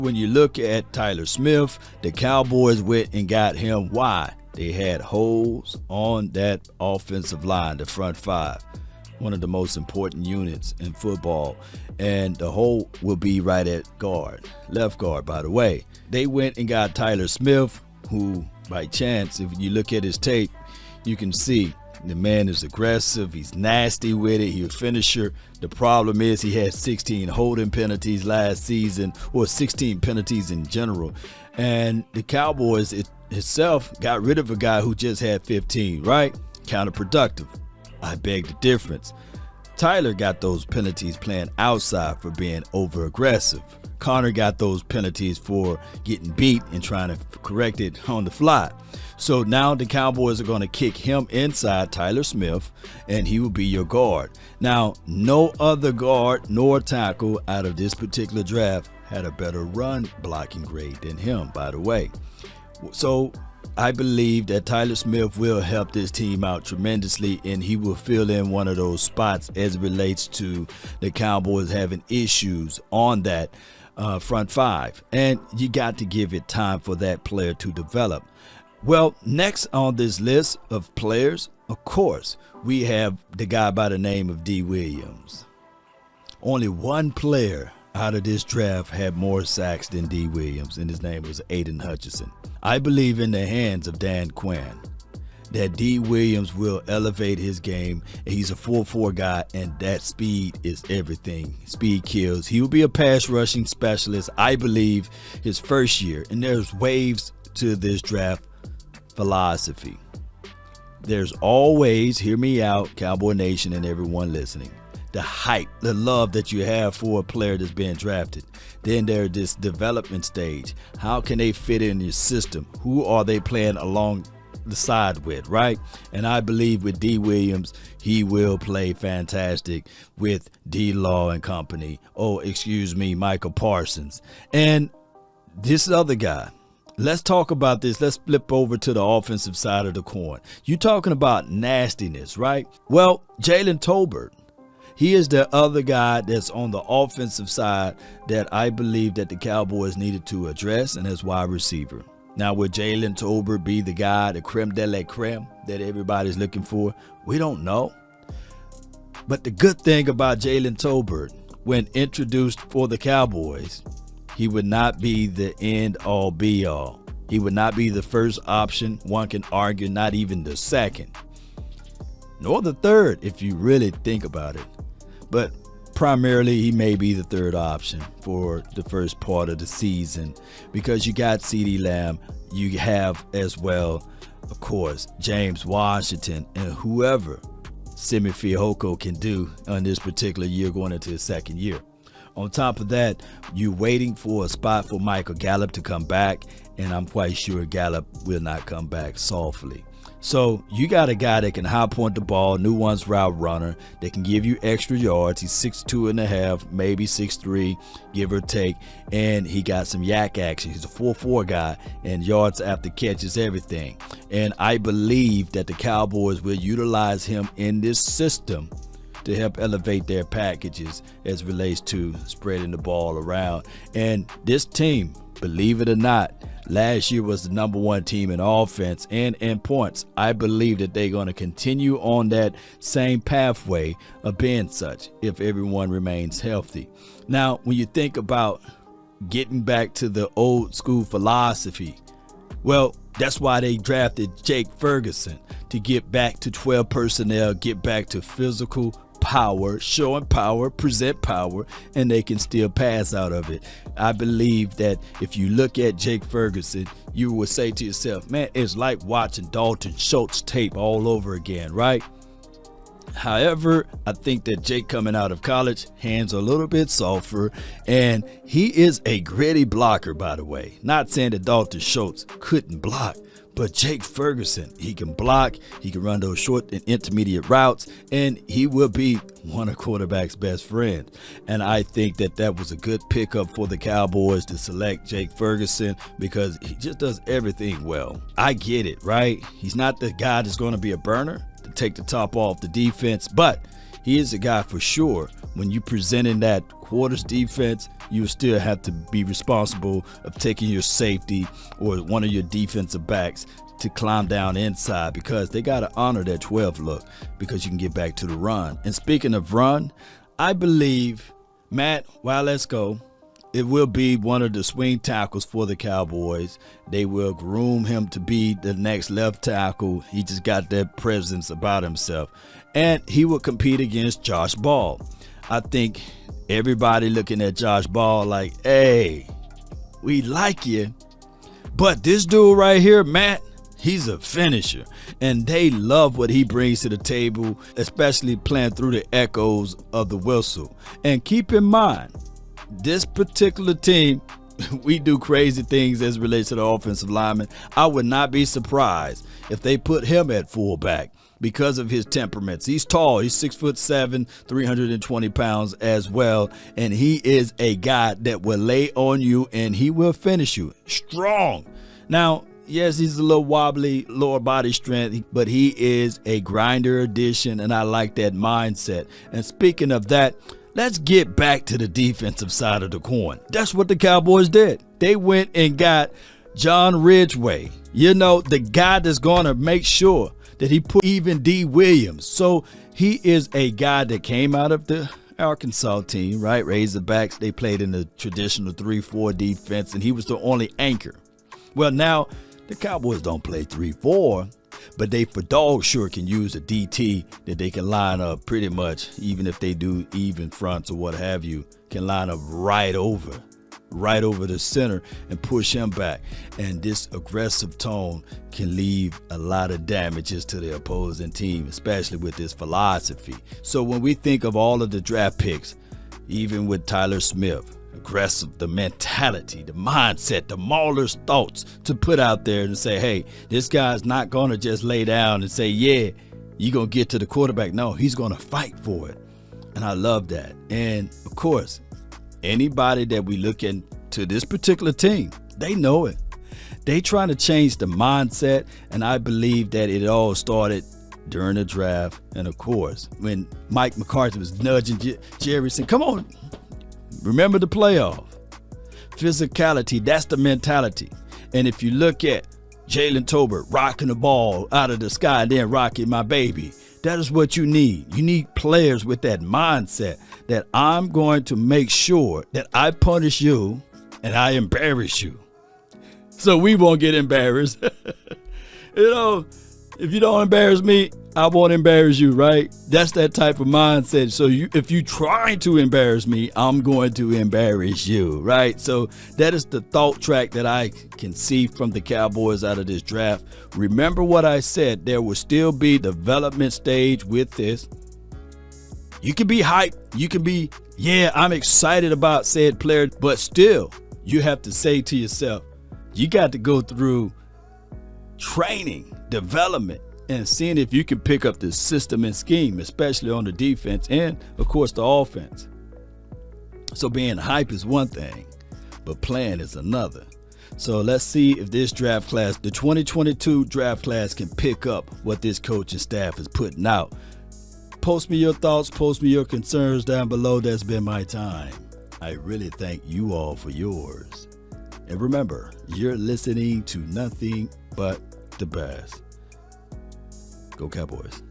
When you look at Tyler Smith, the Cowboys went and got him. Why? They had holes on that offensive line, the front five, one of the most important units in football. And the hole will be right at guard, left guard, by the way. They went and got Tyler Smith, who, by chance, if you look at his tape, you can see the man is aggressive. He's nasty with it. He's a finisher. The problem is he had 16 holding penalties last season, or 16 penalties in general. And the Cowboys itself got rid of a guy who just had 15, right? Counterproductive. I beg the difference. Tyler got those penalties playing outside for being over aggressive. Connor got those penalties for getting beat and trying to correct it on the fly. So now the Cowboys are going to kick him inside, Tyler Smith, and he will be your guard. Now, no other guard nor tackle out of this particular draft had a better run blocking grade than him, by the way. So I believe that Tyler Smith will help this team out tremendously, and he will fill in one of those spots as it relates to the Cowboys having issues on that front five. And you got to give it time for that player to develop. Well, next on this list of players, of course, we have the guy by the name of D. Williams. Only one player out of this draft had more sacks than D. Williams, and his name was Aiden Hutchinson. I believe in the hands of Dan Quinn that D. Williams will elevate his game. He's a 4-4 guy, and that speed is everything. Speed kills. He will be a pass rushing specialist, I believe, his first year. And there's waves to this draft philosophy. There's always, hear me out, Cowboy Nation and everyone listening, the hype, the love that you have for a player that's being drafted. Then there's this development stage. How can they fit in your system? Who are they playing along the side with, right? And I believe with D. Williams, he will play fantastic with D. Law and company. Michael Parsons. And this other guy, let's talk about this. Let's flip over to the offensive side of the coin. You're talking about nastiness, right? Well, Jalen Tolbert, he is the other guy that's on the offensive side that I believe that the Cowboys needed to address, and that's wide receiver. Now, will Jalen Tolbert be the guy, the creme de la creme that everybody's looking for? We don't know. But the good thing about Jalen Tolbert, when introduced for the Cowboys, he would not be the end-all, be-all. He would not be the first option. One can argue not even the second, nor the third if you really think about it. But primarily, he may be the third option for the first part of the season because you got CeeDee Lamb. You have as well, of course, James Washington and whoever Simi Fehoko can do on this particular year going into his second year. On top of that, you're waiting for a spot for Michael Gallup to come back, and I'm quite sure Gallup will not come back softly. So you got a guy that can high point the ball, nuanced route runner, that can give you extra yards. He's 6'2.5", maybe 6'3", give or take, and he got some yak action. He's a 4-4 guy, and yards after catch is everything. And I believe that the Cowboys will utilize him in this system to help elevate their packages as relates to spreading the ball around. And this team, believe it or not, last year was the number one team in offense and in points. I believe that they're going to continue on that same pathway of being such if everyone remains healthy. Now, when you think about getting back to the old school philosophy, well, that's why they drafted Jake Ferguson, to get back to 12 personnel, get back to physical power, showing power, present power, and they can still pass out of it. I believe that if you look at Jake Ferguson, you will say to yourself, man, it's like watching Dalton Schultz tape all over again, right? However, I think that Jake coming out of college, hands are a little bit softer, and he is a gritty blocker, by the way. Not saying that Dalton Schultz couldn't block, but Jake Ferguson, he can block, he can run those short and intermediate routes, and he will be one of quarterback's best friends. And I think that that was a good pickup for the Cowboys to select Jake Ferguson because he just does everything well. I get it, right? He's not the guy that's going to be a burner to take the top off the defense, but he is a guy for sure when you present in that quarters defense you still have to be responsible of taking your safety or one of your defensive backs to climb down inside, because they got to honor that 12 look, because you can get back to the run. And speaking of run, I believe Matt Waletzko, it will be one of the swing tackles for the Cowboys. They will groom him to be the next left tackle. He just got that presence about himself. And he will compete against Josh Ball. I think everybody looking at Josh Ball like, hey, we like you, but this dude right here, Matt, he's a finisher, and they love what he brings to the table, especially playing through the echoes of the whistle. And keep in mind, this particular team, we do crazy things as it relates to the offensive lineman. I would not be surprised if they put him at fullback because of his temperaments. He's tall. He's 6'7", 320 pounds as well. And he is a guy that will lay on you and he will finish you strong. Now, yes, he's a little wobbly, lower body strength, but he is a grinder addition, and I like that mindset. And speaking of that, let's get back to the defensive side of the coin. That's what the Cowboys did. They went and got John Ridgeway, the guy that's going to make sure that he put even D. Williams. So he is a guy that came out of the Arkansas team, right? Razorbacks. They played in the traditional 3-4 defense, and he was the only anchor. Well, now the Cowboys don't play 3-4, but they for dog sure can use a DT that they can line up pretty much, even if they do even fronts or what have you, can line up right over the center and push him back. And this aggressive tone can leave a lot of damages to the opposing team, especially with this philosophy. So when we think of all of the draft picks, even with Tyler Smith, aggressive, the mentality, the mindset, the Mauler's thoughts to put out there and say, hey, this guy's not going to just lay down and say, yeah, you're going to get to the quarterback. No, he's going to fight for it. And I love that. And of course, anybody that we look into this particular team, they know it. They trying to change the mindset. And I believe that it all started during the draft. And of course, when Mike McCarthy was nudging Jerry, saying, come on, remember the playoff. Physicality, that's the mentality. And if you look at Jalen Tolbert rocking the ball out of the sky and then rocking my baby, that is what you need. You need players with that mindset that I'm going to make sure that I punish you and I embarrass you, so we won't get embarrassed. If you don't embarrass me, I won't embarrass you, right? That's that type of mindset. So if you try to embarrass me, I'm going to embarrass you, right? So that is the thought track that I can see from the Cowboys out of this draft. Remember what I said, there will still be development stage with this. You can be hyped. You can be, yeah, I'm excited about said player, but still you have to say to yourself, you got to go through training, development, and seeing if you can pick up the system and scheme, especially on the defense and, of course, the offense. So being hype is one thing, but playing is another. So let's see if this draft class, the 2022 draft class, can pick up what this coaching staff is putting out. Post me your thoughts, post me your concerns down below. That's been my time. I really thank you all for yours. And remember, you're listening to nothing but the best. Go Cowboys.